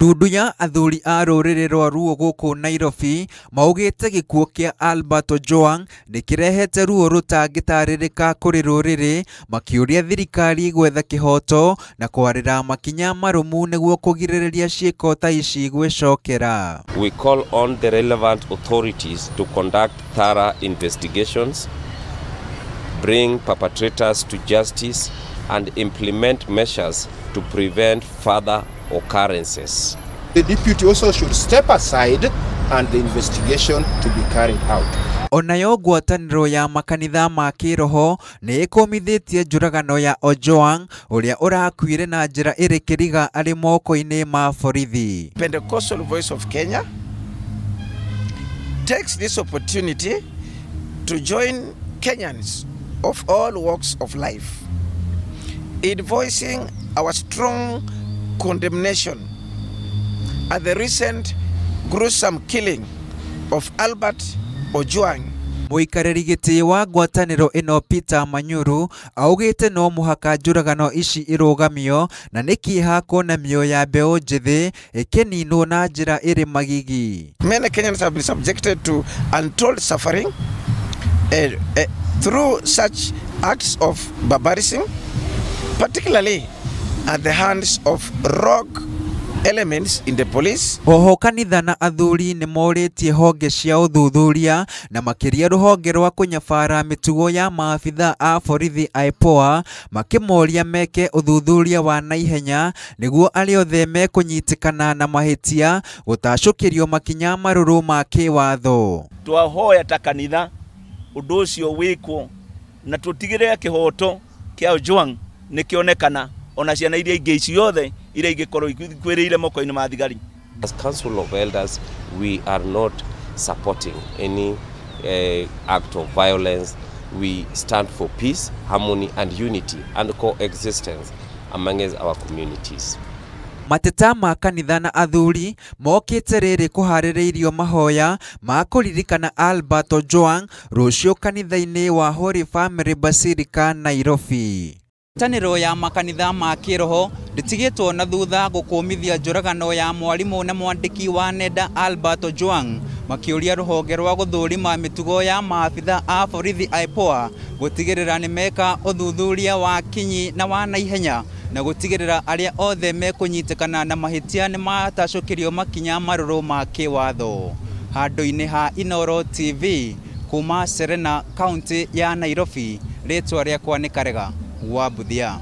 Nundu ya athuri a rũrĩrĩ rwa Luo gũkũ Nairobi maugĩte gĩkuũ kĩa Albert Ojwang nĩkĩrehete ruo rũtangĩtarĩrĩka kũrĩ rũrĩrĩ, makĩũria thirikari gwetha kĩhoto na kwarĩra makinya marũmu nĩguo kũgirĩrĩria ciĩko ta ici gwĩcokera. We call on the relevant authorities to conduct thorough investigations, bring perpetrators to justice and implement measures to prevent further occurrences. The deputy also should step aside and the investigation to be carried out. Onayo ngwatanĩro ya makanitha ma kĩroho nĩ ĩkũmithĩtie njũragano ya Ojwang ũrĩa ũrakuire na njĩra ĩrĩ kĩriga arĩ moko-inĩ ma borithi. Pentecostal Voice of Kenya takes this opportunity to join Kenyans of all walks of life in voicing our strong condemnation at the recent gruesome killing of Albert Ojwang. Mũikarĩri gĩtĩ wa ngwatanĩro ĩno Peter Manyuru augĩte no mũhaka njũragano ici irũgamio na nĩ kĩeha kuona mĩoyo ya mbeũ njĩthĩ ĩkĩninwo na njĩra ĩrĩ magigi. Many Kenyans have been subjected to untold suffering through such acts of barbarism, particularly at the hands of rogue elements in the police. Oho kanitha na athuri nĩ morĩtie honge cia ũthuthuria na makĩria rũhonge rwa kũnyabara mĩtugo ya maabitha a borithi IPOA makĩmoria meke ũthuthuria wa naihenya nĩguo arĩa othe mekũnyitĩkana na mahĩtia gũtacũkĩrio makinya marũrũ ma kĩwatho. Twahoya ta kanitha ũndũ ũcio wĩkwo na tũtigĩrĩre kĩhoto kĩa Ojwang nĩkĩonekana ona ciana iria ingĩ ciothe iria ingĩkorwo ikwĩrĩire moko-inĩ ma thigari. As Council of Elders, we are not supporting any act of violence. We stand for peace, harmony and unity and coexistence among our communities. Mateta ma kanitha na athuri mokĩte rĩrĩ kũharĩrĩirio mahoya ma kũririkana Albert Ojwang rũciũ kanitha-inĩ wa Holy Family Basilica Nairobi. Ngwatanĩro ya makanitha ma kĩroho ndĩtigĩtwo na thutha gũkũmithia njũragano ya mwarimũ na mwandĩki wa nenda Albert Ojwang, makĩũria rũhonge rwa gũthũrima mĩtugo ya maabitha a borithi IPOA gũtigĩrĩra nĩ meka ũthuthuria wa kinyi na wa naihenya na gũtigĩrĩra arĩa othe mekũnyitĩkana na mahĩtia nĩ matacũkĩrio makinya marũrũ ma kĩwatho. Handũ-inĩ ha Inooro TV kuma Serena County ya Nairobi, rĩtwa rĩakwa nĩ Karega wa Buthia.